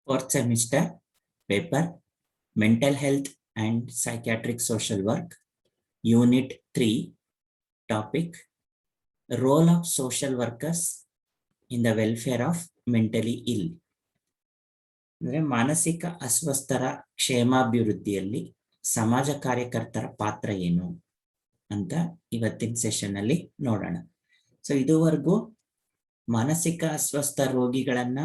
Fourth semester paper Mental Health and Psychiatric Social Work, Unit 3, topic Role of Social Workers in the Welfare of Mentally Ill. ಅಂದರೆ ಮಾನಸಿಕ ಅಸ್ವಸ್ಥರ ಕ್ಷೇಮಾಭಿವೃದ್ಧಿಯಲ್ಲಿ ಸಮಾಜ ಕಾರ್ಯಕರ್ತರ ಪಾತ್ರ ಏನು ಅಂತ ಇವತ್ತಿನ ಸೆಷನ್ ಅಲ್ಲಿ ನೋಡೋಣ. ಸೊ ಇದುವರೆಗೂ ಮಾನಸಿಕ ಅಸ್ವಸ್ಥ ರೋಗಿಗಳನ್ನ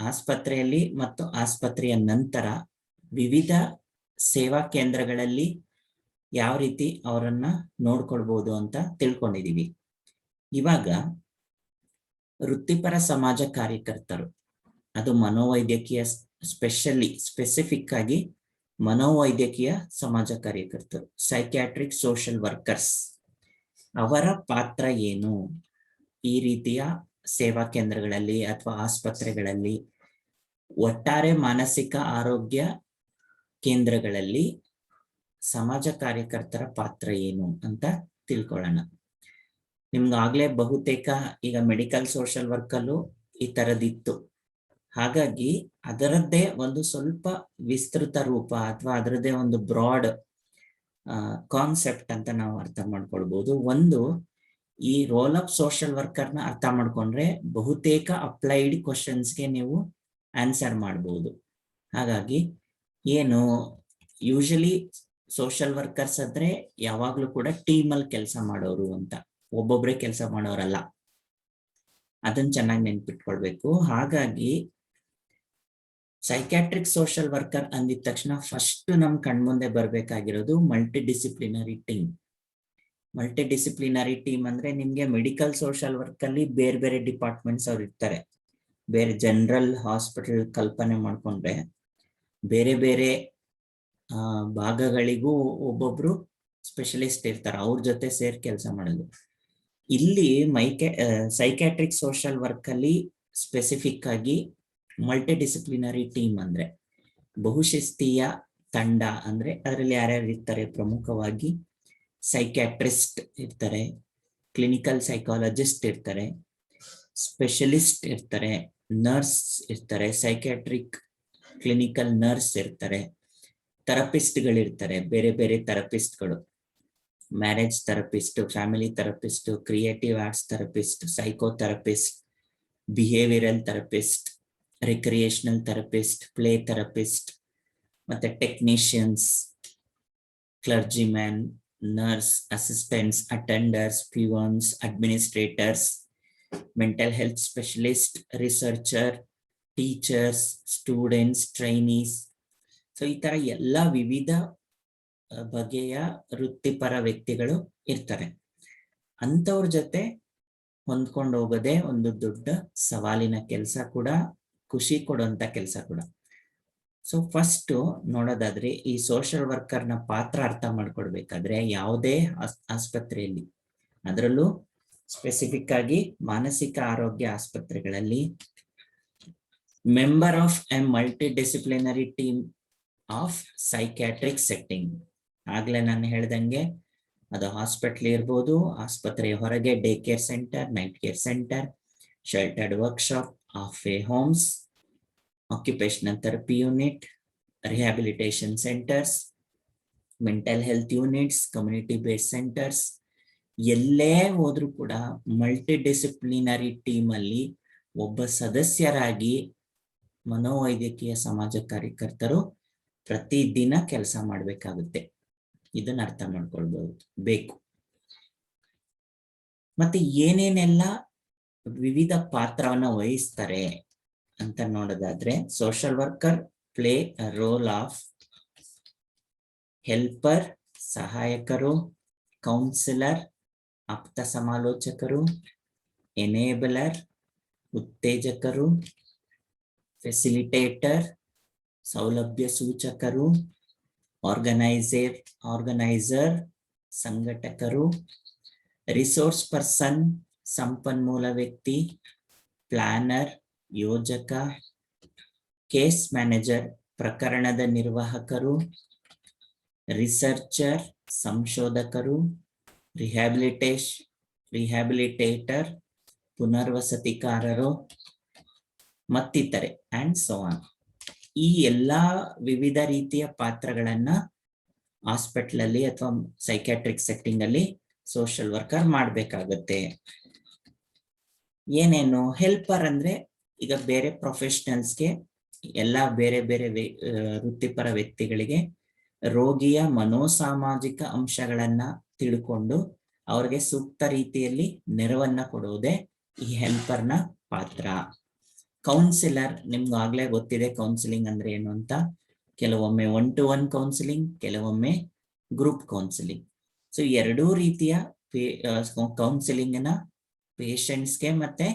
ಆಸ್ಪತ್ರೆಯಲ್ಲಿ ಮತ್ತು ಆಸ್ಪತ್ರೆಯ ನಂತರ ವಿವಿಧ ಸೇವಾ ಕೇಂದ್ರಗಳಲ್ಲಿ ಯಾವ ರೀತಿ ಅವರನ್ನ ನೋಡ್ಕೊಳ್ಬಹುದು ಅಂತ ತಿಳ್ಕೊಂಡಿದೀವಿ. ಇವಾಗ ವೃತ್ತಿಪರ ಸಮಾಜ ಕಾರ್ಯಕರ್ತರು, ಅದು ಮನೋವೈದ್ಯಕೀಯ ಸ್ಪೆಸಿಫಿಕ್ ಆಗಿ ಮನೋವೈದ್ಯಕೀಯ ಸಮಾಜ ಕಾರ್ಯಕರ್ತರು, ಸೈಕ್ಯಾಟ್ರಿಕ್ ಸೋಷಿಯಲ್ ವರ್ಕರ್ಸ್, ಅವರ ಪಾತ್ರ ಏನು ಈ ರೀತಿಯ ಸೇವಾ ಕೇಂದ್ರಗಳಲ್ಲಿ ಅಥವಾ ಆಸ್ಪತ್ರೆಗಳಲ್ಲಿ, ಒಟ್ಟಾರೆ ಮಾನಸಿಕ ಆರೋಗ್ಯ ಕೇಂದ್ರಗಳಲ್ಲಿ ಸಮಾಜ ಕಾರ್ಯಕರ್ತರ ಪಾತ್ರ ಏನು ಅಂತ ತಿಳ್ಕೊಳ್ಳೋಣ. ನಿಮ್ಗಾಗ್ಲೇ ಬಹುತೇಕ ಈಗ ಮೆಡಿಕಲ್ ಸೋಷಿಯಲ್ ವರ್ಕಲ್ಲೂ ಈ ತರದಿತ್ತು. ಹಾಗಾಗಿ ಅದರದ್ದೇ ಒಂದು ಸ್ವಲ್ಪ ವಿಸ್ತೃತ ರೂಪ ಅಥವಾ ಅದರದ್ದೇ ಒಂದು ಬ್ರಾಡ್ ಕಾನ್ಸೆಪ್ಟ್ ಅಂತ ನಾವು ಅರ್ಥ ಮಾಡ್ಕೊಳ್ಬಹುದು. ಒಂದು, ಈ ರೋಲ್ ಆಫ್ ಸೋಷಿಯಲ್ ವರ್ಕರ್ನ ಅರ್ಥ ಮಾಡ್ಕೊಂಡ್ರೆ ಬಹುತೇಕ ಅಪ್ಲೈಡ್ ಕ್ವಶನ್ಸ್ಗೆ ನೀವು ಆನ್ಸರ್ ಮಾಡಬಹುದು. ಹಾಗಾಗಿ ಏನು, ಯೂಶಲಿ ಸೋಷಿಯಲ್ ವರ್ಕರ್ಸ್ ಅಂದ್ರೆ ಯಾವಾಗ್ಲೂ ಕೂಡ ಟೀಮ್ ಅಲ್ಲಿ ಕೆಲಸ ಮಾಡೋರು ಅಂತ, ಒಬ್ಬೊಬ್ರೆ ಕೆಲಸ ಮಾಡೋರಲ್ಲ. ಅದನ್ನ ಚೆನ್ನಾಗಿ ನೆನ್ಪಿಟ್ಕೊಳ್ಬೇಕು. ಹಾಗಾಗಿ ಸೈಕ್ಯಾಟ್ರಿಕ್ ಸೋಷಿಯಲ್ ವರ್ಕರ್ ಅಂದಿದ ತಕ್ಷಣ ಫಸ್ಟ್ ನಮ್ ಕಣ್ಮುಂದೆ ಬರ್ಬೇಕಾಗಿರೋದು multi disciplinary team. Multi disciplinary team ಅಂದ್ರೆ ನಿಮ್ಗೆ ಮೆಡಿಕಲ್ ಸೋಷಿಯಲ್ ವರ್ಕ್ ಅಲ್ಲಿ ಬೇರೆ ಬೇರೆ ಡಿಪಾರ್ಟ್ಮೆಂಟ್ಸ್ ಅವ್ರು ಇರ್ತಾರೆ. ಬೇರೆ ಜನರಲ್ ಹಾಸ್ಪಿಟಲ್ ಕಲ್ಪನೆ ಮಾಡ್ಕೊಂಡ್ರೆ ಬೇರೆ ಬೇರೆ ಭಾಗಗಳಿಗೂ ಒಬ್ಬೊಬ್ರು ಸ್ಪೆಷಲಿಸ್ಟ್ ಇರ್ತಾರೆ, ಅವ್ರ ಜೊತೆ ಸೇರಿ ಕೆಲಸ ಮಾಡೋದು. ಇಲ್ಲಿ ಸೈಕ್ಯಾಟ್ರಿಕ್ ಸೋಷಿಯಲ್ ವರ್ಕ್ ಅಲ್ಲಿ ಸ್ಪೆಸಿಫಿಕ್ ಆಗಿ ಮಲ್ಟಿ ಡಿಸಿಪ್ಲಿನರಿ ಟೀಮ್ ಅಂದ್ರೆ ಬಹುಶಿಸ್ತೀಯ ತಂಡ. ಅಂದ್ರೆ ಅದರಲ್ಲಿ ಯಾರ್ಯಾರು ಇರ್ತಾರೆ, ಪ್ರಮುಖವಾಗಿ ಸೈಕ್ಯಾಟ್ರಿಸ್ಟ್ ಇರ್ತಾರೆ, ಕ್ಲಿನಿಕಲ್ ಸೈಕಾಲಜಿಸ್ಟ್ ಇರ್ತಾರೆ, ಸ್ಪೆಷಲಿಸ್ಟ್ ಇರ್ತಾರೆ, ನರ್ಸ್ ಇರ್ತಾರೆ, ಸೈಕ್ಯಾಟ್ರಿಕ್ ಕ್ಲಿನಿಕಲ್ ನರ್ಸ್ ಇರ್ತಾರೆ, ಥೆರಪಿಸ್ಟ್ಗಳಿರ್ತಾರೆ, ಬೇರೆ ಬೇರೆ ಥೆರಪಿಸ್ಟ್ಗಳು, marriage therapist, family therapist, creative arts therapist, psychotherapist, behavioural therapist, recreational therapist, play therapist, ಮತ್ತೆ technicians, clergyman, nurse, assistants, attenders, peons, administrators, mental health specialist, researcher, teachers, students, trainees. So ಈ ತರ ಎಲ್ಲ ವಿವಿಧ ಬಗೆಯ ವೃತ್ತಿಪರ ವ್ಯಕ್ತಿಗಳು ಇರ್ತಾರೆ. ಅಂಥವ್ರ ಜೊತೆ ಹೊಂದ್ಕೊಂಡು ಹೋಗೋದೇ ಒಂದು ದೊಡ್ಡ ಸವಾಲಿನ ಕೆಲಸ ಕೂಡ, ಖುಷಿ ಕೊಡುವಂತ ಕೆಲಸ ಕೂಡ. ಸೊ ಫಸ್ಟ್ ನೋಡೋದಾದ್ರೆ ಈ ಸೋಷಿಯಲ್ ವರ್ಕರ್ನ ಪಾತ್ರ ಅರ್ಥ ಮಾಡ್ಕೊಡ್ಬೇಕಾದ್ರೆ ಯಾವುದೇ ಆಸ್ಪತ್ರೆಯಲ್ಲಿ, ಅದರಲ್ಲೂ ಸ್ಪೆಸಿಫಿಕ್ ಆಗಿ ಮಾನಸಿಕ ಆರೋಗ್ಯ ಆಸ್ಪತ್ರೆಗಳಲ್ಲಿ, member of a multi disciplinary team of psychiatric setting. ಆಗ್ಲೇ ನಾನು ಹೇಳ್ದಂಗೆ ಅದು ಹಾಸ್ಪಿಟಲ್ ಇರ್ಬೋದು, ಆಸ್ಪತ್ರೆಯ ಹೊರಗೆ day care centre, night care centre, sheltered workshop, halfway homes, occupational therapy unit, rehabilitation centres, mental health units, community based centres, ಎಲ್ಲೇ ಹೋದ್ರೂ ಕೂಡ ಮಲ್ಟಿ ಡಿಸಿಪ್ಲಿನರಿ ಟೀಮ್ ಅಲ್ಲಿ ಒಬ್ಬ ಸದಸ್ಯರಾಗಿ ಮನೋವೈದ್ಯಕೀಯ ಸಮಾಜ ಕಾರ್ಯಕರ್ತರು ಪ್ರತಿದಿನ ಕೆಲಸ ಮಾಡಬೇಕಾಗುತ್ತೆ. ಇದನ್ನ ಅರ್ಥ ಮಾಡ್ಕೊಳ್ಬಹುದು ಬೇಕು. ಮತ್ತೆ ಏನೇನೆಲ್ಲ ವಿವಿಧ ಪಾತ್ರವನ್ನ ವಹಿಸ್ತಾರೆ ಅಂತ ನೋಡೋದಾದ್ರೆ, social worker play a role of helper, ಸಹಾಯಕರು, ಕೌನ್ಸಿಲರ್, ಆಪ್ತ ಸಮಾಲೋಚಕರು, ಎನೇಬಲರ್, ಉತ್ತೇಜಕರು, ಫೆಸಿಲಿಟೇಟರ್, ಸೌಲಭ್ಯ ಸೂಚಕರು, ಆರ್ಗನೈಸರ್, ಸಂಘಟಕರು, ರಿಸೋರ್ಸ್ ಪರ್ಸನ್, ಸಂಪನ್ಮೂಲ ವ್ಯಕ್ತಿ, ಪ್ಲಾನರ್, ಯೋಜಕ, ಕೇಸ್ ಮ್ಯಾನೇಜರ್, ಪ್ರಕರಣದ ನಿರ್ವಾಹಕರು, ರಿಸರ್ಚರ್, ಸಂಶೋಧಕರು, ರಿಹ್ಯಾಬಿಲಿಟೇಟರ್, ಪುನರ್ವಸತಿಕಾರರು, ಮತ್ತಿತರೆ ಅಂಡ್ ಸೋ ಆನ್. ಈ ಎಲ್ಲಾ ವಿವಿಧ ರೀತಿಯ ಪಾತ್ರಗಳನ್ನ ಹಾಸ್ಪಿಟಲ್ ಅಲ್ಲಿ ಅಥವಾ ಸೈಕ್ಯಾಟ್ರಿಕ್ ಸೆಟ್ಟಿಂಗ್ ಅಲ್ಲಿ ಸೋಷಿಯಲ್ ವರ್ಕರ್ ಮಾಡ್ಬೇಕಾಗತ್ತೆ. ಏನೇನು ಹೆಲ್ಪರ್ ಅಂದ್ರೆ ಈಗ ಬೇರೆ ಪ್ರೊಫೆಷನಲ್ಸ್ಗೆ ಎಲ್ಲಾ ಬೇರೆ ಬೇರೆ ವೃತ್ತಿಪರ ವ್ಯಕ್ತಿಗಳಿಗೆ ರೋಗಿಯ ಮನೋಸಾಮಾಜಿಕ ಅಂಶಗಳನ್ನ ತಿಳ್ಕೊಂಡು ಅವ್ರಿಗೆ ಸೂಕ್ತ ರೀತಿಯಲ್ಲಿ ನೆರವನ್ನ ಕೊಡುವುದೇ ಈ ಹೆಲ್ಪರ್ನ ಪಾತ್ರ. ಕೌನ್ಸಿಲರ್ ನಿಮ್ಗಾಗ್ಲೇ ಗೊತ್ತಿದೆ ಕೌನ್ಸಿಲಿಂಗ್ ಅಂದ್ರೆ ಏನು ಅಂತ. ಕೆಲವೊಮ್ಮೆ 1-to-1 ಕೌನ್ಸಿಲಿಂಗ್, ಕೆಲವೊಮ್ಮೆ ಗ್ರೂಪ್ ಕೌನ್ಸಿಲಿಂಗ್. ಸೊ ಎರಡೂ ರೀತಿಯ ಕೌನ್ಸಿಲಿಂಗ್ ನ ಪೇಷಂಟ್ಸ್ಗೆ ಮತ್ತೆ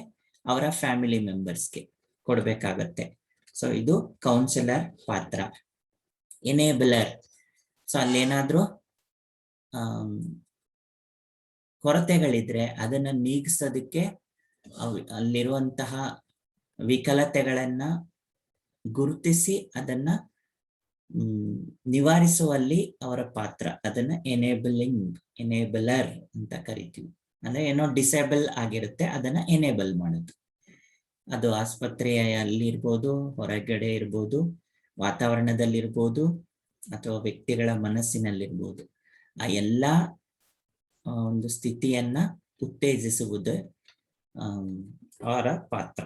ಅವರ ಫ್ಯಾಮಿಲಿ ಮೆಂಬರ್ಸ್ಗೆ ಕೊಡ್ಬೇಕಾಗತ್ತೆ. ಸೊ ಇದು ಕೌನ್ಸಿಲರ್ ಪಾತ್ರ. ಎನೇಬಲರ್, ಸೊ ಅಲ್ಲೇನಾದ್ರೂ ಕೊರತೆಗಳಿದ್ರೆ ಅದನ್ನ ನೀಗಿಸೋದಕ್ಕೆ ಅಲ್ಲಿರುವಂತಹ ವಿಕಲತೆಗಳನ್ನ ಗುರುತಿಸಿ ಅದನ್ನ ನಿವಾರಿಸುವಲ್ಲಿ ಅವರ ಪಾತ್ರ. ಅದನ್ನ ಎನೇಬಲರ್ ಅಂತ ಕರಿತೀವಿ. ಅಂದ್ರೆ ಏನೋ ಡಿಸೇಬಲ್ ಆಗಿರುತ್ತೆ ಅದನ್ನ ಎನೇಬಲ್ ಮಾಡೋದು. ಅದು ಆಸ್ಪತ್ರೆಯಲ್ಲಿ ಇರ್ಬೋದು, ಹೊರಗಡೆ ಇರ್ಬೋದು, ವಾತಾವರಣದಲ್ಲಿರ್ಬೋದು, ಅಥವಾ ವ್ಯಕ್ತಿಗಳ ಮನಸ್ಸಿನಲ್ಲಿರ್ಬೋದು. ಆ ಎಲ್ಲಾ ಒಂದು ಸ್ಥಿತಿಯನ್ನ ಉತ್ತೇಜಿಸುವುದು ಅವರ ಪಾತ್ರ,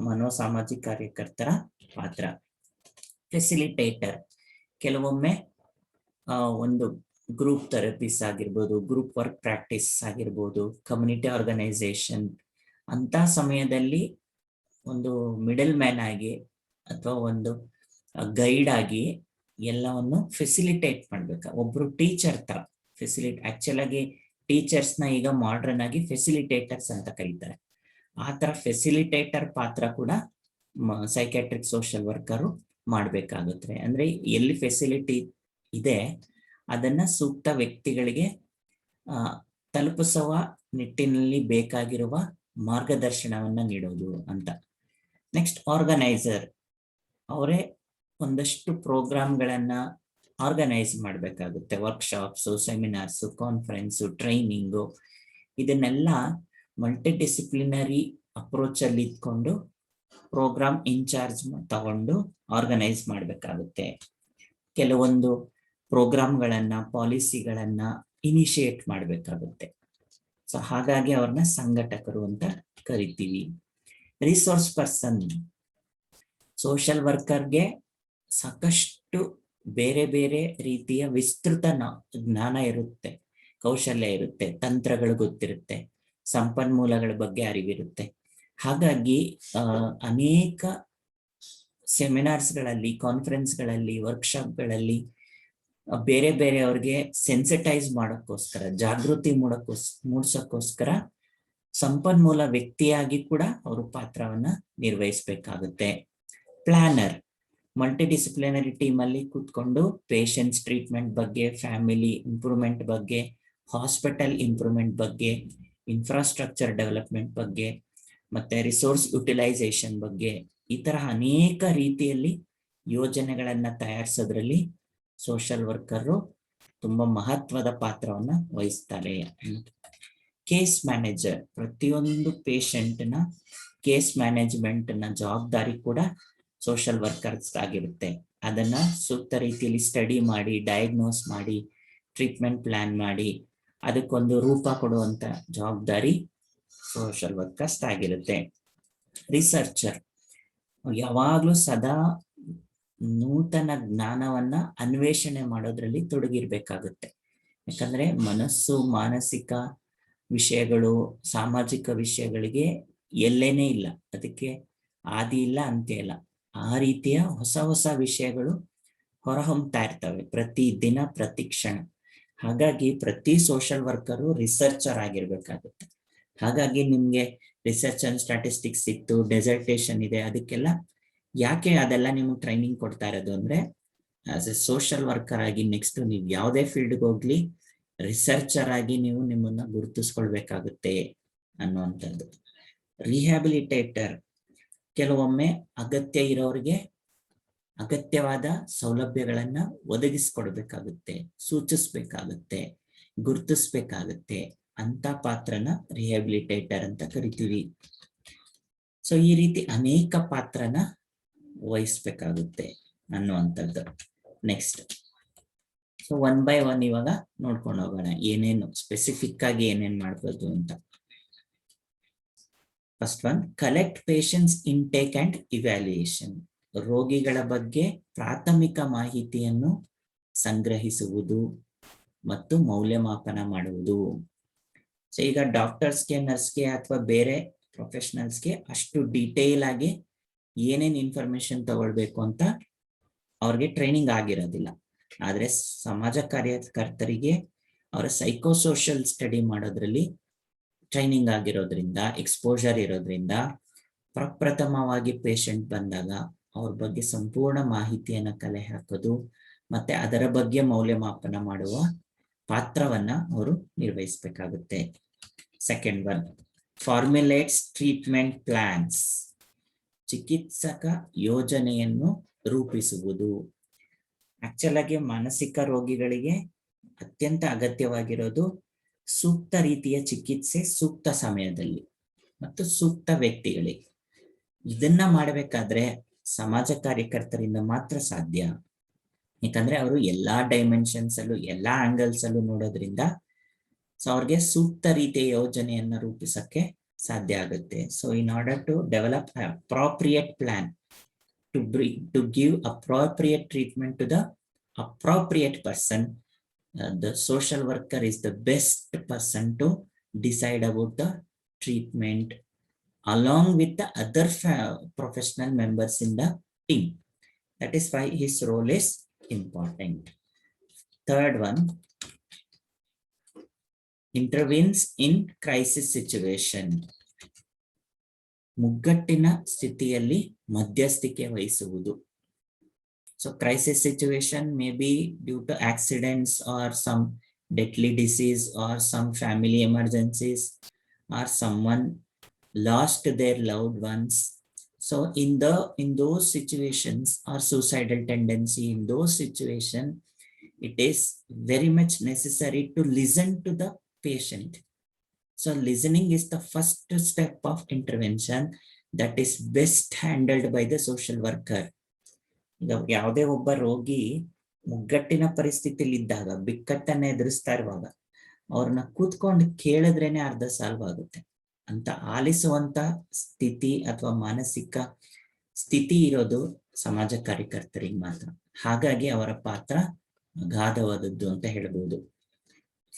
ಮನೋಸಾಮಾಜಿಕ ಕಾರ್ಯಕರ್ತರ ಪಾತ್ರ. ಫೆಸಿಲಿಟೇಟರ್, ಕೆಲವೊಮ್ಮೆ ಒಂದು ಗ್ರೂಪ್ ಥೆರಪೀಸ್ ಆಗಿರ್ಬೋದು, ಗ್ರೂಪ್ ವರ್ಕ್ ಪ್ರಾಕ್ಟೀಸ್ ಆಗಿರ್ಬೋದು, ಕಮ್ಯುನಿಟಿ ಆರ್ಗನೈಸೇಷನ್ ಅಂತ ಸಮಯದಲ್ಲಿ ಒಂದು ಮಿಡಲ್ ಮ್ಯಾನ್ ಆಗಿ ಅಥವಾ ಒಂದು ಗೈಡ್ ಆಗಿ ಎಲ್ಲವನ್ನು ಫೆಸಿಲಿಟೇಟ್ ಮಾಡ್ಬೇಕು. ಒಬ್ರು ಟೀಚರ್ ತರ ಆಕ್ಚುಲ್ ಆಗಿ ಟೀಚರ್ಸ್ ನ ಈಗ ಮಾಡರ್ನ್ ಆಗಿ ಫೆಸಿಲಿಟೇಟರ್ಸ್ ಅಂತ ಕರೀತಾರೆ. ಆ ತರ ಫೆಸಿಲಿಟೇಟರ್ ಪಾತ್ರ ಕೂಡ ಸೈಕ್ಯಾಟ್ರಿಕ್ ಸೋಷಿಯಲ್ ವರ್ಕರು ಮಾಡ್ಬೇಕಾಗುತ್ತೆ. ಅಂದ್ರೆ ಎಲ್ಲಿ ಫೆಸಿಲಿಟಿ ಇದೆ ಅದನ್ನ ಸೂಕ್ತ ವ್ಯಕ್ತಿಗಳಿಗೆ ತಲುಪಿಸುವ ನಿಟ್ಟಿನಲ್ಲಿ ಬೇಕಾಗಿರುವ ಮಾರ್ಗದರ್ಶನವನ್ನ ನೀಡೋದು ಅಂತ. ನೆಕ್ಸ್ಟ್ ಆರ್ಗನೈಸರ್, ಅವರೇ ಒಂದಷ್ಟು ಪ್ರೋಗ್ರಾಮ್ಗಳನ್ನ ಆರ್ಗನೈಸ್ ಮಾಡಬೇಕಾಗುತ್ತೆ. ವರ್ಕ್ಶಾಪ್ಸು, ಸೆಮಿನಾರ್ಸು, ಕಾನ್ಫರೆನ್ಸು, ಟ್ರೈನಿಂಗು, ಇದನ್ನೆಲ್ಲ ಮಲ್ಟಿ ಡಿಸಿಪ್ಲಿನರಿ ಅಪ್ರೋಚ್ ಅಲ್ಲಿ ಇಟ್ಕೊಂಡು ಪ್ರೋಗ್ರಾಮ್ ಇನ್ಚಾರ್ಜ್ ತಗೊಂಡು ಆರ್ಗನೈಸ್ ಮಾಡಬೇಕಾಗುತ್ತೆ. ಕೆಲವೊಂದು ಪ್ರೋಗ್ರಾಮ್ಗಳನ್ನ, ಪಾಲಿಸಿಗಳನ್ನ ಇನಿಷಿಯೇಟ್ ಮಾಡಬೇಕಾಗುತ್ತೆ. ಸೊ ಹಾಗಾಗಿ ಅವ್ರನ್ನ ಸಂಘಟಕರು ಅಂತ ಕರಿತೀವಿ. ರಿಸೋರ್ಸ್ ಪರ್ಸನ್, ಸೋಷಿಯಲ್ ವರ್ಕರ್ಗೆ ಸಾಕಷ್ಟು ಬೇರೆ ಬೇರೆ ರೀತಿಯ ವಿಸ್ತೃತ ಜ್ಞಾನ ಇರುತ್ತೆ, ಕೌಶಲ್ಯ ಇರುತ್ತೆ, ತಂತ್ರಗಳು ಗೊತ್ತಿರುತ್ತೆ, ಸಂಪನ್ಮೂಲಗಳ ಬಗ್ಗೆ ಅರಿವಿರುತ್ತೆ. ಹಾಗಾಗಿ ಅನೇಕ ಸೆಮಿನಾರ್ಸ್ಗಳಲ್ಲಿ, ಕಾನ್ಫರೆನ್ಸ್ಗಳಲ್ಲಿ, ವರ್ಕ್ಶಾಪ್ಗಳಲ್ಲಿ ಬೇರೆ ಬೇರೆಯವ್ರಿಗೆ ಸೆನ್ಸಿಟೈಸ್ ಮಾಡೋಕ್ಕೋಸ್ಕರ, ಜಾಗೃತಿ ಮೂಡಿಸೋಕ್ಕೋಸ್ಕರ ಸಂಪನ್ಮೂಲ ವ್ಯಕ್ತಿಯಾಗಿ ಕೂಡ ಅವರು ಪಾತ್ರವನ್ನ ನಿರ್ವಹಿಸಬೇಕಾಗುತ್ತೆ. ಪ್ಲಾನರ್, ಮಲ್ಟಿ ಡಿಸಿಪ್ಲಿನರಿ ಟೀಮ್ ಅಲ್ಲಿ ಕೂತ್ಕೊಂಡು ಪೇಷಂಟ್ಸ್ ಟ್ರೀಟ್ಮೆಂಟ್ ಬಗ್ಗೆ, ಫ್ಯಾಮಿಲಿ ಇಂಪ್ರೂವ್ಮೆಂಟ್ ಬಗ್ಗೆ, ಹಾಸ್ಪಿಟಲ್ ಇಂಪ್ರೂವ್ಮೆಂಟ್ ಬಗ್ಗೆ, ಇನ್ಫ್ರಾಸ್ಟ್ರಕ್ಚರ್ ಡೆವಲಪ್ಮೆಂಟ್ ಬಗ್ಗೆ, ಮತ್ತೆ ರಿಸೋರ್ಸ್ ಯುಟಿಲೈಸೇಷನ್ ಬಗ್ಗೆ, ಈ ತರಹ ಅನೇಕ ರೀತಿಯಲ್ಲಿ ಯೋಜನೆಗಳನ್ನ ತಯಾರಿಸೋದ್ರಲ್ಲಿ ಸೋಷಿಯಲ್ ವರ್ಕರು ತುಂಬಾ ಮಹತ್ವದ ಪಾತ್ರವನ್ನ ವಹಿಸ್ತಾರೆ. ಕೇಸ್ ಮ್ಯಾನೇಜರ್, ಪ್ರತಿಯೊಂದು ಪೇಷಂಟ್ನ ಕೇಸ್ ಮ್ಯಾನೇಜ್ಮೆಂಟ್ ನ ಜವಾಬ್ದಾರಿ ಕೂಡ ಸೋಷಿಯಲ್ ವರ್ಕರ್ಸ್ ಆಗಿರುತ್ತೆ. ಅದನ್ನ ಸೂಕ್ತ ರೀತಿಯಲ್ಲಿ ಸ್ಟಡಿ ಮಾಡಿ, ಡಯಾಗ್ನೋಸ್ ಮಾಡಿ, ಟ್ರೀಟ್ಮೆಂಟ್ ಪ್ಲಾನ್ ಮಾಡಿ, ಅದಕ್ಕೊಂದು ರೂಪ ಕೊಡುವಂತ ಜವಾಬ್ದಾರಿ ಸೋಷಿಯಲ್ ವರ್ಕರ್ಸ್ ಆಗಿರುತ್ತೆ. ರಿಸರ್ಚರ್, ಯಾವಾಗ್ಲೂ ಸದಾ ನೂತನ ಜ್ಞಾನವನ್ನ ಅನ್ವೇಷಣೆ ಮಾಡೋದ್ರಲ್ಲಿ ತೊಡಗಿರ್ಬೇಕಾಗುತ್ತೆ. ಯಾಕಂದ್ರೆ ಮನಸ್ಸು, ಮಾನಸಿಕ ವಿಷಯಗಳು, ಸಾಮಾಜಿಕ ವಿಷಯಗಳಿಗೆ ಎಲ್ಲೇನೇ ಇಲ್ಲ, ಅದಕ್ಕೆ ಆದಿ ಇಲ್ಲ, ಅಂತ್ಯ ಇಲ್ಲ. ಆ ರೀತಿಯ ಹೊಸ ಹೊಸ ವಿಷಯಗಳು ಹೊರಹೊಮ್ತಾ ಇರ್ತವೆ ಪ್ರತಿ ದಿನ, ಪ್ರತಿ ಕ್ಷಣ. ಹಾಗಾಗಿ ಪ್ರತಿ ಸೋಷಿಯಲ್ ವರ್ಕರು ರಿಸರ್ಚರ್ ಆಗಿರ್ಬೇಕಾಗುತ್ತೆ. ಹಾಗಾಗಿ ನಿಮ್ಗೆ ರಿಸರ್ಚ್ ಅಂಡ್ ಸ್ಟಾಟಿಸ್ಟಿಕ್ಸ್ ಇತ್ತು, ಡೆಸರ್ಟೇಷನ್ ಇದೆ, ಅದಕ್ಕೆಲ್ಲ ಯಾಕೆ ಅದೆಲ್ಲ ನಿಮ್ಗೆ ಟ್ರೈನಿಂಗ್ ಕೊಡ್ತಾ ಇರೋದು ಅಂದ್ರೆ, ಆಸ್ ಎ ಸೋಷಿಯಲ್ ವರ್ಕರ್ ಆಗಿ ನೆಕ್ಸ್ಟ್ ನೀವು ಯಾವುದೇ ಫೀಲ್ಡ್ಗೆ ಹೋಗ್ಲಿ ರಿಸರ್ಚರ್ ಆಗಿ ನೀವು ನಿಮ್ಮನ್ನ ಗುರುತಿಸ್ಕೊಳ್ಬೇಕಾಗುತ್ತೆ ಅನ್ನುವಂಥದ್ದು. ರಿಹ್ಯಾಬಿಲಿಟೇಟರ್, ಕೆಲವೊಮ್ಮೆ ಅಗತ್ಯ ಇರೋರಿಗೆ ಅಗತ್ಯವಾದ ಸೌಲಭ್ಯಗಳನ್ನ ಒದಗಿಸ್ಕೊಡ್ಬೇಕಾಗುತ್ತೆ, ಸೂಚಿಸ್ಬೇಕಾಗುತ್ತೆ, ಗುರುತಿಸ್ಬೇಕಾಗುತ್ತೆ. ಅಂತ ಪಾತ್ರನ ರಿಹ್ಯಾಬಿಲಿಟೇಟರ್ ಅಂತ ಕರಿತೀವಿ. ಸೊ ಸೊ ಈ ರೀತಿ ಅನೇಕ ಪಾತ್ರನ ವಹಿಸ್ಬೇಕಾಗುತ್ತೆ ಅನ್ನುವಂಥದ್ದು. ನೆಕ್ಸ್ಟ್, ಸೊ 1 by 1 ಇವಾಗ ನೋಡ್ಕೊಂಡು ಹೋಗೋಣ ಏನೇನು ಸ್ಪೆಸಿಫಿಕ್ ಆಗಿ ಏನೇನ್ ಮಾಡ್ಬೋದು ಅಂತ. First one, collect patients intake and evaluation. ರೋಗಿಗಳ ಬಗ್ಗೆ ಪ್ರಾಥಮಿಕ ಮಾಹಿತಿಯನ್ನು ಸಂಗ್ರಹಿಸುವುದು ಮತ್ತು ಮೌಲ್ಯಮಾಪನ ಮಾಡುವುದು. ಸೊ ಈಗ ಡಾಕ್ಟರ್ಸ್ಗೆ, ನರ್ಸ್ಗೆ ಅಥವಾ ಬೇರೆ ಪ್ರೊಫೆಷನಲ್ಸ್ಗೆ ಅಷ್ಟು ಡೀಟೇಲ್ ಆಗಿ ಏನೇನ್ ಇನ್ಫಾರ್ಮೇಶನ್ ತಗೊಳ್ಬೇಕು ಅಂತ ಅವ್ರಿಗೆ ಟ್ರೈನಿಂಗ್ ಆಗಿರೋದಿಲ್ಲ. ಆದ್ರೆ ಸಮಾಜ ಕಾರ್ಯಕರ್ತರಿಗೆ ಅವರ ಸೈಕೋಸೋಷಿಯಲ್ ಸ್ಟಡಿ ಮಾಡೋದ್ರಲ್ಲಿ ಟ್ರೈನಿಂಗ್ ಆಗಿರೋದ್ರಿಂದ, ಎಕ್ಸ್ಪೋಜರ್ ಇರೋದ್ರಿಂದ ಪ್ರಪ್ರಥಮವಾಗಿ ಪೇಷಂಟ್ ಬಂದಾಗ ಅವ್ರ ಬಗ್ಗೆ ಸಂಪೂರ್ಣ ಮಾಹಿತಿಯನ್ನ ಕಲೆ ಹಾಕೋದು ಮತ್ತೆ ಅದರ ಬಗ್ಗೆ ಮೌಲ್ಯಮಾಪನ ಮಾಡುವ ಪಾತ್ರವನ್ನ ಅವರು ನಿರ್ವಹಿಸಬೇಕಾಗುತ್ತೆ. Second one, formulates treatment plans. ಚಿಕಿತ್ಸಕ ಯೋಜನೆಯನ್ನು ರೂಪಿಸುವುದು. ಆಕ್ಚುಲ್ ಆಗಿ ಮಾನಸಿಕ ರೋಗಿಗಳಿಗೆ ಅತ್ಯಂತ ಅಗತ್ಯವಾಗಿರೋದು ಸೂಕ್ತ ರೀತಿಯ ಚಿಕಿತ್ಸೆ ಸೂಕ್ತ ಸಮಯದಲ್ಲಿ ಮತ್ತು ಸೂಕ್ತ ವ್ಯಕ್ತಿಗಳಿಗೆ. ಇದನ್ನ ಮಾಡಬೇಕಾದ್ರೆ ಸಮಾಜ ಕಾರ್ಯಕರ್ತರಿಂದ ಮಾತ್ರ ಸಾಧ್ಯ. ಯಾಕಂದ್ರೆ ಅವರು ಎಲ್ಲಾ ಡೈಮೆನ್ಷನ್ಸ್ ಅಲ್ಲೂ ಎಲ್ಲಾ ಆಂಗಲ್ಸ್ ಅಲ್ಲೂ ನೋಡೋದ್ರಿಂದ ಸೊ ಅವ್ರಿಗೆ ಸೂಕ್ತ ರೀತಿಯ ಯೋಜನೆಯನ್ನ ರೂಪಿಸಕ್ಕೆ ಸಾಧ್ಯ ಆಗುತ್ತೆ. So in order to develop appropriate plan to give appropriate treatment to the appropriate person, the social worker is the best person to decide about the treatment along with the other professional members in the team. That is why his role is important. Third one, intervenes in crisis situation. ಮುಗ್ಗಟ್ಟಿನ ಸ್ಥಿತಿಯಲ್ಲಿ ಮಧ್ಯಸ್ಥಿಕೆ ವಹಿಸುವುದು. So crisis situation may be due to accidents or some deadly disease or some family emergencies or someone lost their loved ones. So in those situations or suicidal tendency, in those situations it is very much necessary to listen to the patient. So listening is the first step of intervention that is best handled by the social worker. ಈಗ ಯಾವುದೇ ಒಬ್ಬ ರೋಗಿ ಮುಗ್ಗಟ್ಟಿನ ಪರಿಸ್ಥಿತಿಯಲ್ಲಿ ಇದ್ದಾಗ, ಬಿಕ್ಕಟ್ಟನ್ನ ಎದುರಿಸ್ತಾ ಇರುವಾಗ ಅವ್ರನ್ನ ಕೂತ್ಕೊಂಡು ಕೇಳಿದ್ರೇನೆ ಅರ್ಧ ಸಾಲ್ವ್ ಆಗುತ್ತೆ. ಅಂತ ಆಲಿಸುವಂತ ಸ್ಥಿತಿ ಅಥವಾ ಮಾನಸಿಕ ಸ್ಥಿತಿ ಇರೋದು ಸಮಾಜ ಕಾರ್ಯಕರ್ತರಿಗೆ ಮಾತ್ರ. ಹಾಗಾಗಿ ಅವರ ಪಾತ್ರ ಅಗಾಧವಾದದ್ದು ಅಂತ ಹೇಳ್ಬೋದು.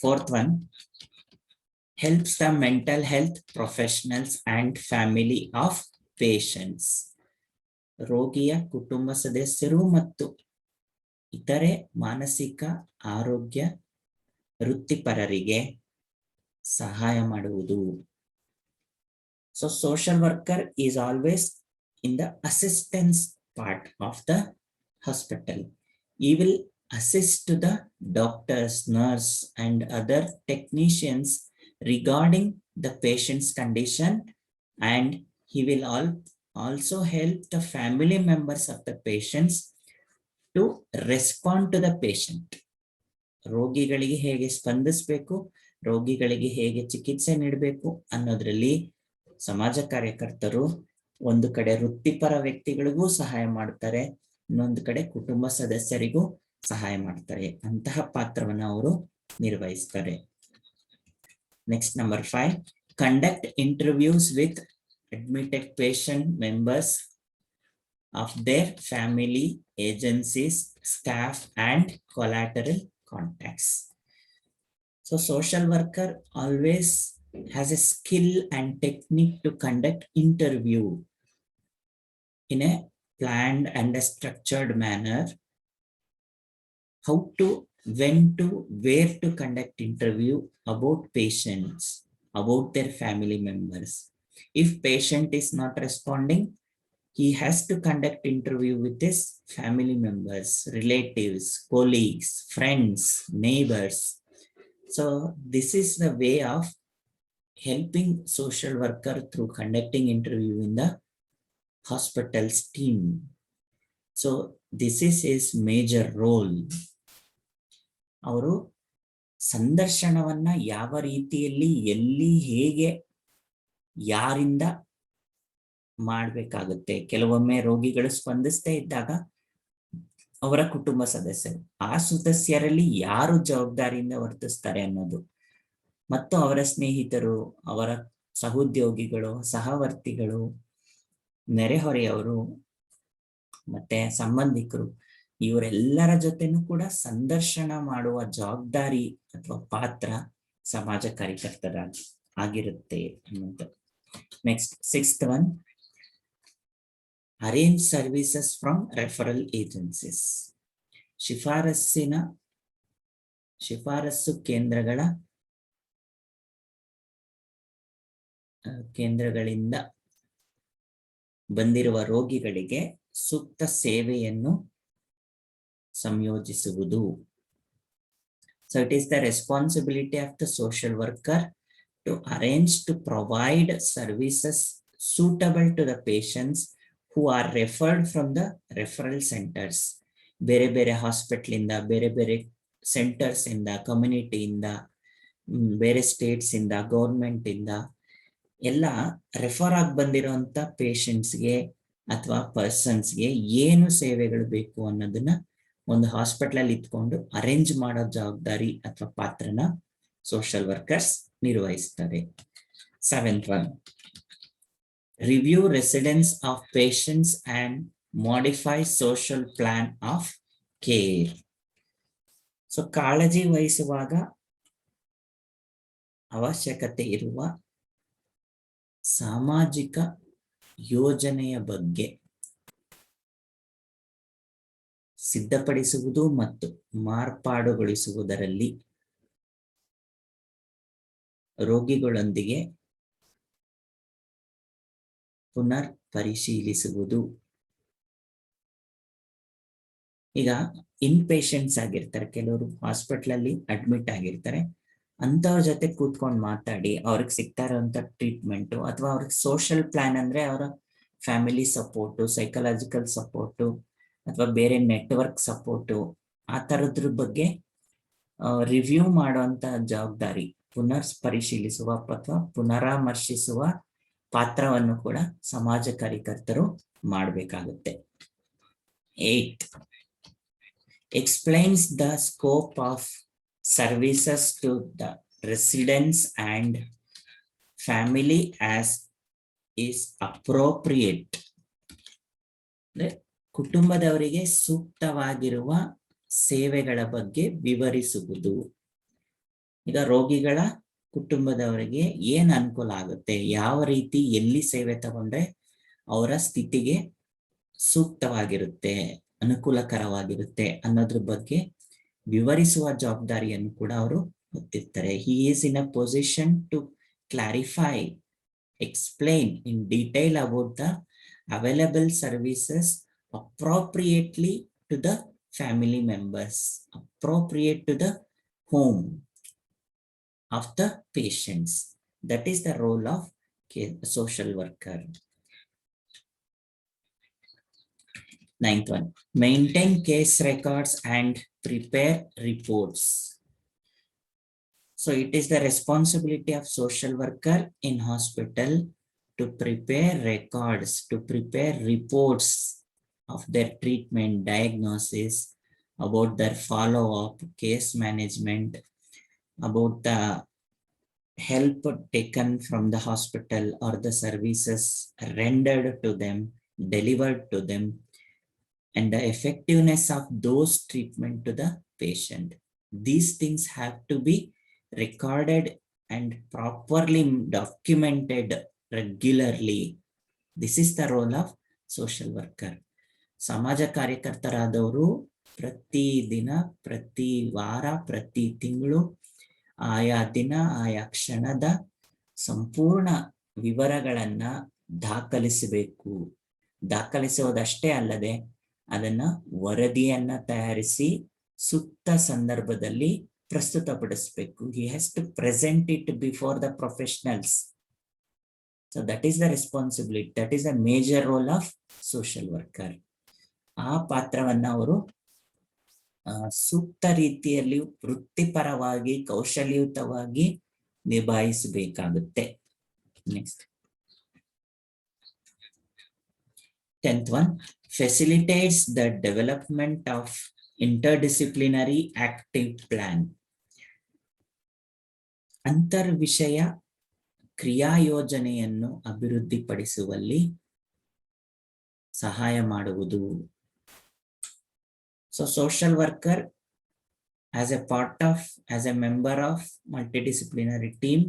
Fourth one, helps the mental health professionals and family of patients. ರೋಗಿಯ ಕುಟುಂಬ ಸದಸ್ಯರು ಮತ್ತು ಇತರೆ ಮಾನಸಿಕ ಆರೋಗ್ಯ ವೃತ್ತಿಪರರಿಗೆ ಸಹಾಯ ಮಾಡುವುದು. So social worker is always in the assistance part of the hospital. He will assist to the doctors, nurse and other technicians regarding the patient's condition, and he will also help the family members of the patients to respond to the patient. ರೋಗಿಗಳಿಗೆ ಹೇಗೆ ಸ್ಪಂದಿಸಬೇಕು, ರೋಗಿಗಳಿಗೆ ಹೇಗೆ ಚಿಕಿತ್ಸೆ ನೀಡಬೇಕು ಅನ್ನೋದ್ರಲ್ಲಿ ಸಮಾಜ ಕಾರ್ಯಕರ್ತರು ಒಂದು ಕಡೆ ವೃತ್ತಿಪರ ವ್ಯಕ್ತಿಗಳಿಗೂ ಸಹಾಯ ಮಾಡ್ತಾರೆ, ಇನ್ನೊಂದು ಕಡೆ ಕುಟುಂಬ ಸದಸ್ಯರಿಗೂ ಸಹಾಯ ಮಾಡ್ತಾರೆ. ಅಂತಹ ಪಾತ್ರವನ್ನು ಅವರು ನಿರ್ವಹಿಸ್ತಾರೆ. Next, number 5, conduct interviews with admitted patient members of their family, agencies, staff and collateral contacts. So social worker always has a skill and technique to conduct interview in a planned and a structured manner. How to, when to, where to conduct interview about patients, about their family members. If patient is not responding, he has to conduct interview with his family members, relatives, colleagues, friends, neighbors. So this is the way of helping social worker through conducting interview in the hospital's team. So this is his major role. ಅವರು ಸಂದರ್ಶನವನ್ನ ಯಾವ ರೀತಿಯಲ್ಲಿ, ಎಲ್ಲಿ, ಹೇಗೆ, ಯಾರಿಂದ ಮಾಡ್ಬೇಕಾಗುತ್ತೆ. ಕೆಲವೊಮ್ಮೆ ರೋಗಿಗಳು ಸ್ಪಂದಿಸದೇ ಇದ್ದಾಗ ಅವರ ಕುಟುಂಬ ಸದಸ್ಯರು, ಆ ಸದಸ್ಯರಲ್ಲಿ ಯಾರು ಜವಾಬ್ದಾರಿಯಿಂದ ವರ್ತಿಸ್ತಾರೆ ಅನ್ನೋದು, ಮತ್ತು ಅವರ ಸ್ನೇಹಿತರು, ಅವರ ಸಹೋದ್ಯೋಗಿಗಳು, ಸಹವರ್ತಿಗಳು, ನೆರೆಹೊರೆಯವರು, ಮತ್ತೆ ಸಂಬಂಧಿಕರು, ಇವರೆಲ್ಲರ ಜೊತೆನೂ ಕೂಡ ಸಂದರ್ಶನ ಮಾಡುವ ಜವಾಬ್ದಾರಿ ಅಥವಾ ಪಾತ್ರ ಸಮಾಜ ಕಾರ್ಯಕರ್ತರ ಆಗಿರುತ್ತೆ ಅನ್ನೋದು. Next 6th one, arrange services from referral agencies. ಶಿಫಾರಸು ಕೇಂದ್ರಗಳಿಂದ ಬಂದಿರುವ ರೋಗಿಗಳಿಗೆ ಸೂಕ್ತ ಸೇವೆಯನ್ನು ಸಂಯೋಜಿಸುವುದು. So it is the responsibility of the social worker to arrange to provide services suitable to the patients who are referred from the referral centers. ಬೇರೆ ಬೇರೆ hospital ಇಂದ, ಬೇರೆ ಬೇರೆ ಸೆಂಟರ್ಸ್ ಇಂದ, ಕಮ್ಯುನಿಟಿ ಇಂದ, ಬೇರೆ ಸ್ಟೇಟ್ಸ್ ಇಂದ, ಗೌರ್ಮೆಂಟ್ ಇಂದ ಎಲ್ಲ ರೆಫರ್ ಆಗಿ ಬಂದಿರುವಂತ ಪೇಷಂಟ್ಸ್ಗೆ ಅಥವಾ ಪರ್ಸನ್ಸ್ಗೆ ಏನು ಸೇವೆಗಳು ಬೇಕು ಅನ್ನೋದನ್ನ ಒಂದು ಹಾಸ್ಪಿಟಲ್ ಅಲ್ಲಿ ಇಟ್ಕೊಂಡು ಅರೇಂಜ್ ಮಾಡೋ ಜವಾಬ್ದಾರಿ ಅಥವಾ ಪಾತ್ರನ ಸೋಷಿಯಲ್ ವರ್ಕರ್ಸ್ ನಿರ್ವಹಿಸ್ತಾರೆ. 7th one, review residence of patients and modify social plan of care. So ಕಾಳಜಿ ವಹಿಸುವಾಗ ಅವಶ್ಯಕತೆ ಇರುವ ಸಾಮಾಜಿಕ ಯೋಜನೆಯ ಬಗ್ಗೆ ಸಿದ್ಧಪಡಿಸುವುದು ಮತ್ತು ಮಾರ್ಪಾಡುಗೊಳಿಸುವುದರಲ್ಲಿ ರೋಗಿಗಳೊಂದಿಗೆ ಪುನರ್ ಪರಿಶೀಲಿಸುವುದು. ಈಗ ಇನ್ ಪೇಷಂಟ್ಸ್ ಆಗಿರ್ತಾರೆ, ಕೆಲವರು ಹಾಸ್ಪಿಟಲ್ ಅಲ್ಲಿ ಅಡ್ಮಿಟ್ ಆಗಿರ್ತಾರೆ, ಅಂತವ್ರ ಜೊತೆ ಕೂತ್ಕೊಂಡು ಮಾತಾಡಿ ಅವ್ರಿಗೆ ಸಿಗ್ತಾ ಇರೋಂಥ ಟ್ರೀಟ್ಮೆಂಟು ಅಥವಾ ಅವ್ರಿಗೆ ಸೋಷಿಯಲ್ ಪ್ಲಾನ್ ಅಂದ್ರೆ ಅವರ ಫ್ಯಾಮಿಲಿ ಸಪೋರ್ಟು, ಸೈಕಲಾಜಿಕಲ್ ಸಪೋರ್ಟು ಅಥವಾ ಬೇರೆ ನೆಟ್ವರ್ಕ್ ಸಪೋರ್ಟು, ಆ ಥರದ್ರ ಬಗ್ಗೆ ರಿವ್ಯೂ ಮಾಡುವಂತ ಜವಾಬ್ದಾರಿ, ಪುನರ್ ಪರಿಶೀಲಿಸುವ ಅಥವಾ ಪುನರಾಮರ್ಶಿಸುವ ಪಾತ್ರವನ್ನು ಕೂಡ ಸಮಾಜ ಕಾರ್ಯಕರ್ತರು ಮಾಡಬೇಕಾಗುತ್ತೆ. 8, explains the scope of services to the residents and family as is appropriate. ಕುಟುಂಬದವರಿಗೆ ಸೂಕ್ತವಾಗಿರುವ ಸೇವೆಗಳ ಬಗ್ಗೆ ವಿವರಿಸುವುದು. ಈಗ ರೋಗಿಗಳ ಕುಟುಂಬದವರಿಗೆ ಏನ್ ಅನುಕೂಲ ಆಗುತ್ತೆ, ಯಾವ ರೀತಿ ಎಲ್ಲಿ ಸೇವೆ ತಗೊಂಡ್ರೆ ಅವರ ಸ್ಥಿತಿಗೆ ಸೂಕ್ತವಾಗಿರುತ್ತೆ, ಅನುಕೂಲಕರವಾಗಿರುತ್ತೆ ಅನ್ನೋದ್ರ ಬಗ್ಗೆ ವಿವರಿಸುವ ಜವಾಬ್ದಾರಿಯನ್ನು ಕೂಡ ಅವರು ಹೊತ್ತಿರ್ತಾರೆ. He is in a position to clarify, explain in detail about the available services appropriately to the family members, appropriate to the home of the patients. That is the role of social worker. 9th one, maintain case records and prepare reports. So it is the responsibility of social worker in hospital to prepare records, to prepare reports of their treatment, diagnosis, about their follow-up, case management, about the help taken from the hospital or the services rendered to them, delivered to them, and the effectiveness of those treatment to the patient. These things have to be recorded and properly documented regularly. This is the role of social worker. ಸಮಾಜ ಕಾರ್ಯಕರ್ತರಾದವರು ಪ್ರತಿ ದಿನ, ಪ್ರತಿ ವಾರ, ಪ್ರತಿ ತಿಂಗಳು, ಆಯಾ ದಿನ, ಆಯಾ ಕ್ಷಣದ ಸಂಪೂರ್ಣ ವಿವರಗಳನ್ನ ದಾಖಲಿಸಬೇಕು. ದಾಖಲಿಸುವುದಷ್ಟೇ ಅಲ್ಲದೆ ಅದನ್ನ ವರದಿಯನ್ನ ತಯಾರಿಸಿ ಸೂಕ್ತ ಸಂದರ್ಭದಲ್ಲಿ ಪ್ರಸ್ತುತಪಡಿಸಬೇಕು. He has to present it before the professionals. So that is the responsibility. That is a major role of social worker. ಆ ಪಾತ್ರವನ್ನ ಅವರು ಸೂಕ್ತ ರೀತಿಯಲ್ಲಿ ವೃತ್ತಿಪರವಾಗಿ ಕೌಶಲ್ಯಯುತವಾಗಿ ನಿಭಾಯಿಸಬೇಕಾಗುತ್ತೆ. Next 10th one, facilitates the development of interdisciplinary active plan. ಅಂತರ್ವಿಷಯ ಕ್ರಿಯಾಯೋಜನೆಯನ್ನು ಅಭಿವೃದ್ಧಿಪಡಿಸುವಲ್ಲಿ ಸಹಾಯ ಮಾಡುವುದು. So social worker as a member of multidisciplinary team,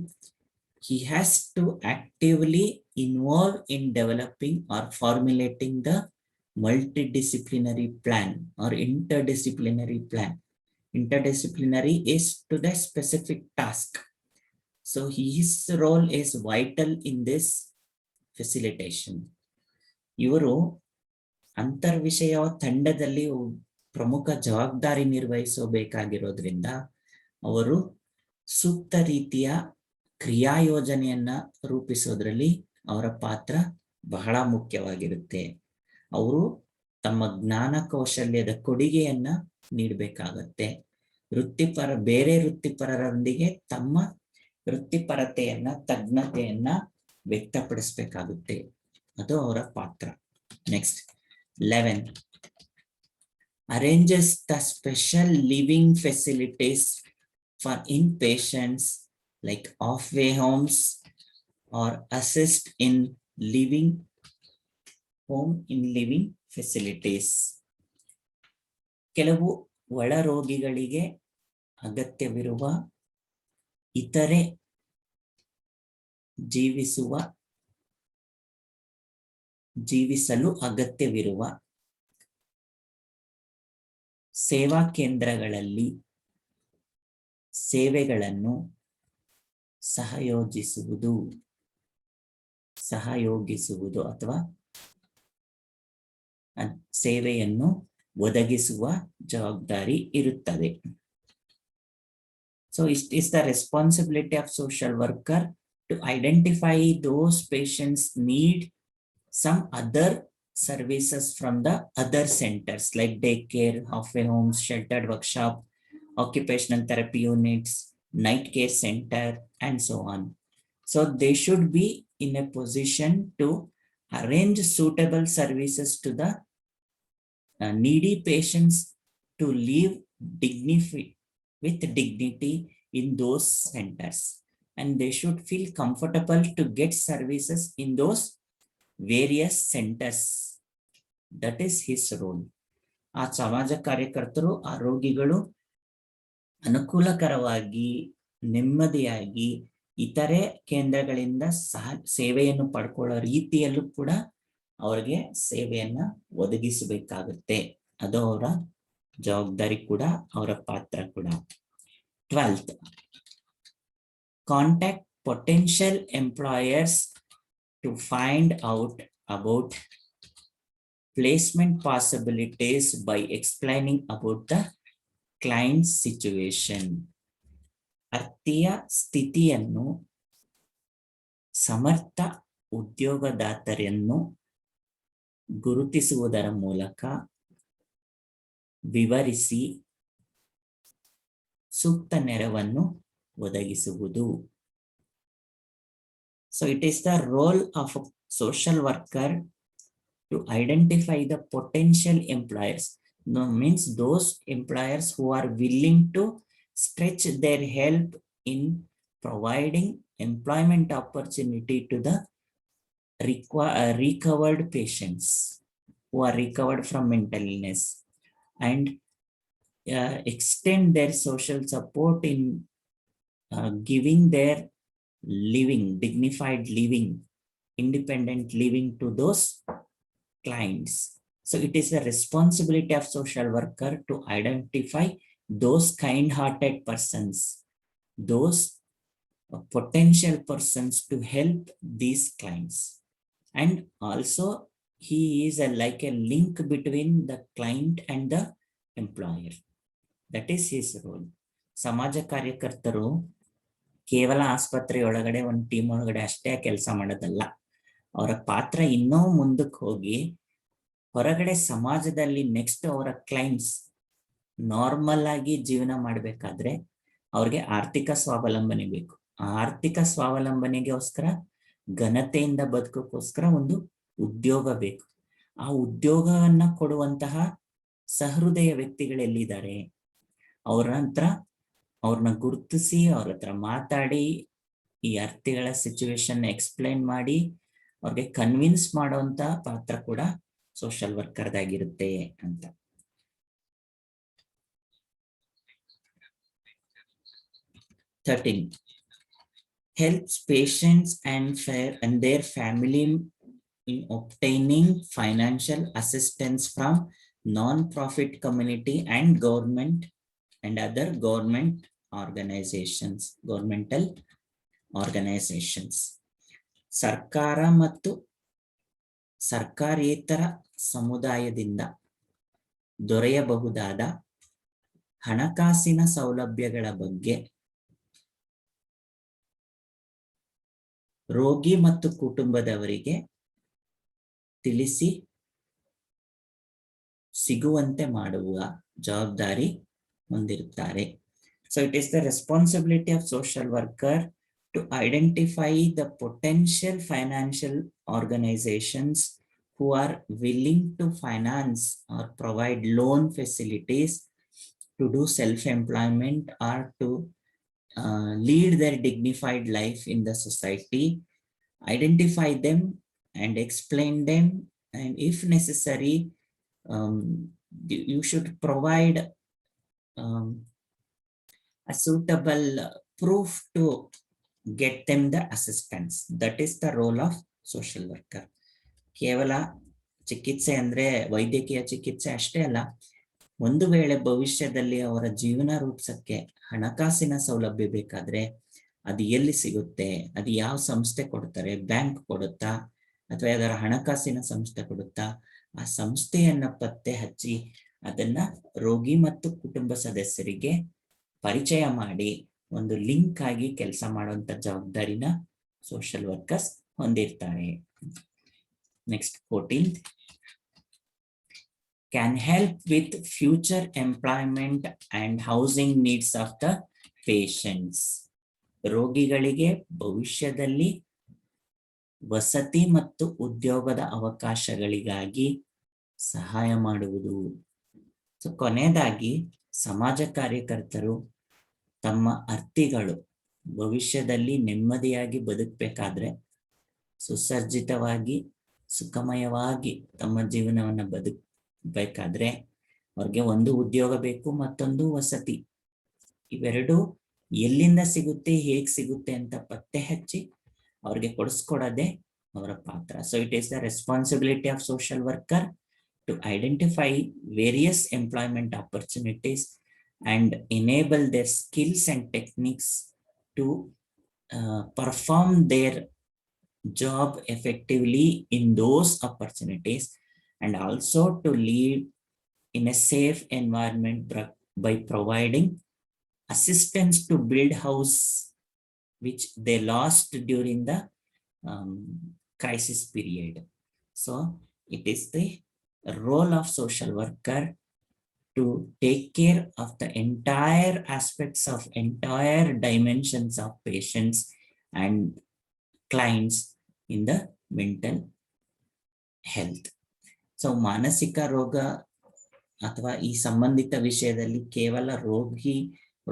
he has to actively involve in developing or formulating the multidisciplinary plan or interdisciplinary plan. Interdisciplinary is to the specific task. So his role is vital in this facilitation. ಇವರು ಅಂತರ್ವಿಷಯ ತಂಡದಲ್ಲಿ ಪ್ರಮುಖ ಜವಾಬ್ದಾರಿ ನಿರ್ವಹಿಸಬೇಕಾಗಿರೋದ್ರಿಂದ ಅವರು ಸೂಕ್ತ ರೀತಿಯ ಕ್ರಿಯಾಯೋಜನೆಯನ್ನ ರೂಪಿಸೋದ್ರಲ್ಲಿ ಅವರ ಪಾತ್ರ ಬಹಳ ಮುಖ್ಯವಾಗಿರುತ್ತೆ. ಅವರು ತಮ್ಮ ಜ್ಞಾನ ಕೌಶಲ್ಯದ ಕೊಡುಗೆಯನ್ನ ನೀಡಬೇಕಾಗತ್ತೆ. ಬೇರೆ ವೃತ್ತಿಪರರೊಂದಿಗೆ ತಮ್ಮ ವೃತ್ತಿಪರತೆಯನ್ನ ತಜ್ಞತೆಯನ್ನ ವ್ಯಕ್ತಪಡಿಸಬೇಕಾಗುತ್ತೆ. ಅದು ಅವರ ಪಾತ್ರ. Next 11, arranges the special living facilities for inpatients like halfway homes or assist in living facilities. ಕೆಲವು ಒಳ ರೋಗಿಗಳಿಗೆ ಅಗತ್ಯವಿರುವ ಇತರೆ ಜೀವಿಸಲು ಅಗತ್ಯವಿರುವ ಸೇವಾ ಕೇಂದ್ರಗಳಲ್ಲಿ ಸೇವೆಗಳನ್ನು ಸಹಯೋಗಿಸುವುದು ಅಥವಾ ಸೇವೆಯನ್ನು ಒದಗಿಸುವ ಜವಾಬ್ದಾರಿ ಇರುತ್ತದೆ. So it is the responsibility of social worker to identify those patients need some other services from the other centers like daycare, halfway homes, sheltered workshop, occupational therapy units, night care center, and so on. So they should be in a position to arrange suitable services to the needy patients to live with dignity in those centers, and they should feel comfortable to get services in those various centers. That is his role. ಆ ಸಮಾಜ ಕಾರ್ಯಕರ್ತರು ಆ ರೋಗಿಗಳು ಅನುಕೂಲಕರವಾಗಿ ನೆಮ್ಮದಿಯಾಗಿ ಇತರೆ ಕೇಂದ್ರಗಳಿಂದ ಸೇವೆಯನ್ನು ಪಡ್ಕೊಳ್ಳೋ ರೀತಿಯಲ್ಲೂ ಕೂಡ ಅವರಿಗೆ ಸೇವೆಯನ್ನ ಒದಗಿಸಬೇಕಾಗುತ್ತೆ. ಅದು ಅವರ ಜವಾಬ್ದಾರಿ ಕೂಡ, ಅವರ ಪಾತ್ರ ಕೂಡ. 12th, contact potential employers to find out about placement possibilities by explaining about the client's situation. ಅರ್ಥಿಯ ಸ್ಥಿತಿಯನ್ನು ಸಮರ್ಥ ಉದ್ಯೋಗದಾತರನ್ನು ಗುರುತಿಸುವುದರ ಮೂಲಕ ವಿವರಿಸಿ ಸೂಕ್ತ ನೆರವನ್ನು ಒದಗಿಸುವುದು. So it is the role of a social worker to identify the potential employers. No, means those employers who are willing to stretch their help in providing employment opportunity to the recovered patients who are recovered from mental illness, and extend their social support in giving their dignified living, independent living to those clients. So it is the responsibility of social worker to identify those kind-hearted persons, those potential persons to help these clients. And also he is like a link between the client and the employer. That is his role. ಸಮಾಜ ಕಾರ್ಯಕರ್ತರು ಕೇವಲ ಆಸ್ಪತ್ರೆಯೊಳಗಡೆ ಒಂದು team ಒಳಗಡೆ ಅಷ್ಟೇ ಕೆಲಸ ಮಾಡೋದಲ್ಲ. ಅವರ ಪಾತ್ರ ಇನ್ನೂ ಮುಂದಕ್ಕೆ ಹೋಗಿ ಹೊರಗಡೆ ಸಮಾಜದಲ್ಲಿ ನೆಕ್ಸ್ಟ್ ಅವರ ಕ್ಲೈಂಟ್ಸ್ ನಾರ್ಮಲ್ ಆಗಿ ಜೀವನ ಮಾಡಬೇಕಾದ್ರೆ ಅವ್ರಿಗೆ ಆರ್ಥಿಕ ಸ್ವಾವಲಂಬನೆ ಬೇಕು. ಆ ಆರ್ಥಿಕ ಸ್ವಾವಲಂಬನೆಗೋಸ್ಕರ ಘನತೆಯಿಂದ ಬದುಕೋಕ್ಕೋಸ್ಕರ ಒಂದು ಉದ್ಯೋಗ ಬೇಕು. ಆ ಉದ್ಯೋಗವನ್ನ ಕೊಡುವಂತಹ ಸಹೃದಯ ವ್ಯಕ್ತಿಗಳೆಲ್ಲಿದ್ದಾರೆ, ಅವ್ರ ಹತ್ರ ಅವ್ರನ್ನ ಗುರುತಿಸಿ ಅವ್ರ ಹತ್ರ ಮಾತಾಡಿ ಈ ಅರ್ಥಿಗಳ ಸಿಚುವೇಶನ್ ಎಕ್ಸ್ಪ್ಲೈನ್ ಮಾಡಿ ಅವ್ರಿಗೆ ಕನ್ವಿನ್ಸ್ ಮಾಡುವಂತ ಪಾತ್ರ ಕೂಡ ಸೋಷಿಯಲ್ ವರ್ಕರ್ದಾಗಿರುತ್ತೆ ಅಂತ. helps patients and their family in obtaining financial assistance from non-profit community and government and other governmental organizations. ಸರ್ಕಾರ ಮತ್ತು ಸರ್ಕಾರೇತರ ಸಮುದಾಯದಿಂದ ದೊರೆಯಬಹುದಾದ ಹಣಕಾಸಿನ ಸೌಲಭ್ಯಗಳ ಬಗ್ಗೆ ರೋಗಿ ಮತ್ತು ಕುಟುಂಬದವರಿಗೆ ತಿಳಿಸಿ ಸಿಗುವಂತೆ ಮಾಡುವ ಜವಾಬ್ದಾರಿ ಹೊಂದಿರುತ್ತಾರೆ. So it is the responsibility of social worker to identify the potential financial organizations who are willing to finance or provide loan facilities to do self-employment or to lead their dignified life in the society, identify them and explain them, and if necessary, you should provide a suitable proof to get them the assistance. That is the role of social worker. ಕೇವಲ ಚಿಕಿತ್ಸೆ ಅಂದ್ರೆ ವೈದ್ಯಕೀಯ ಚಿಕಿತ್ಸೆ ಅಷ್ಟೇ ಅಲ್ಲ, ಒಂದು ವೇಳೆ ಭವಿಷ್ಯದಲ್ಲಿ ಅವರ ಜೀವನ ರೂಪಿಸಕ್ಕೆ ಹಣಕಾಸಿನ ಸೌಲಭ್ಯ ಬೇಕಾದ್ರೆ ಅದು ಎಲ್ಲಿ ಸಿಗುತ್ತೆ, ಅದು ಯಾವ ಸಂಸ್ಥೆ ಕೊಡ್ತಾರೆ, ಬ್ಯಾಂಕ್ ಕೊಡುತ್ತಾ ಅಥವಾ ಯಾವ್ದಾರ ಹಣಕಾಸಿನ ಸಂಸ್ಥೆ ಕೊಡುತ್ತಾ, ಆ ಸಂಸ್ಥೆಯನ್ನ ಪತ್ತೆ ಹಚ್ಚಿ ಅದನ್ನ ರೋಗಿ ಮತ್ತು ಕುಟುಂಬ ಸದಸ್ಯರಿಗೆ ಪರಿಚಯ ಮಾಡಿ ಒಂದು ಲಿಂಕ್ ಆಗಿ ಕೆಲಸ ಮಾಡುವಂತ ಜವಾಬ್ದಾರಿನ ಸೋಷಿಯಲ್ ವರ್ಕರ್ಸ್ ಹೊಂದಿರ್ತಾರೆ. Next 14th, can help with future employment and housing needs of the patients. ರೋಗಿಗಳಿಗೆ ಭವಿಷ್ಯದಲ್ಲಿ ವಸತಿ ಮತ್ತು ಉದ್ಯೋಗದ ಅವಕಾಶಗಳಿಗಾಗಿ ಸಹಾಯ ಮಾಡುವುದು. ಸೊ ಕೊನೆಯದಾಗಿ ಸಮಾಜ ಕಾರ್ಯಕರ್ತರು ತಮ್ಮ ಅರ್ಥಿಗಳು ಭವಿಷ್ಯದಲ್ಲಿ ನೆಮ್ಮದಿಯಾಗಿ ಬದುಕಬೇಕಾದ್ರೆ, ಸುಸರ್ಜಿತವಾಗಿ ಸುಖಮಯವಾಗಿ ತಮ್ಮ ಜೀವನವನ್ನ ಬದುಕಬೇಕಾದ್ರೆ ಅವ್ರಿಗೆ ಒಂದು ಉದ್ಯೋಗ ಬೇಕು, ಮತ್ತೊಂದು ವಸತಿ. ಇವೆರಡು ಎಲ್ಲಿಂದ ಸಿಗುತ್ತೆ, ಹೇಗ್ ಸಿಗುತ್ತೆ ಅಂತ ಪತ್ತೆ ಹಚ್ಚಿ ಅವ್ರಿಗೆ ಕೊಡಿಸ್ಕೊಡೋದೇ ಅವರ ಪಾತ್ರ. So it is the responsibility of social worker to identify various employment opportunities and enable their skills and techniques to perform their job effectively in those opportunities, and also to lead in a safe environment by providing assistance to build house which they lost during the crisis period. So it is the role of social worker to take care of the entire aspects of entire dimensions of patients and clients in the mental health. So ಮಾನಸಿಕ ರೋಗ ಅಥವಾ ಈ ಸಂಬಂಧಿತ ವಿಷಯದಲ್ಲಿ ಕೇವಲ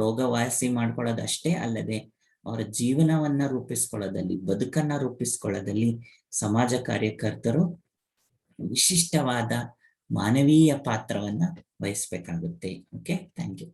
ರೋಗವಾಸಿ ಮಾಡ್ಕೊಳ್ಳೋದಷ್ಟೇ ಅಲ್ಲದೆ ಅವರ ಜೀವನವನ್ನ ರೂಪಿಸ್ಕೊಳ್ಳೋದಲ್ಲಿ, ಬದುಕನ್ನ ರೂಪಿಸ್ಕೊಳ್ಳೋದಲ್ಲಿ ಸಮಾಜ ಕಾರ್ಯಕರ್ತರು ವಿಶಿಷ್ಟವಾದ ಮಾನವೀಯ ಪಾತ್ರವನ್ನ ವಹಿಸಬೇಕಾಗುತ್ತೆ. Okay, thank you.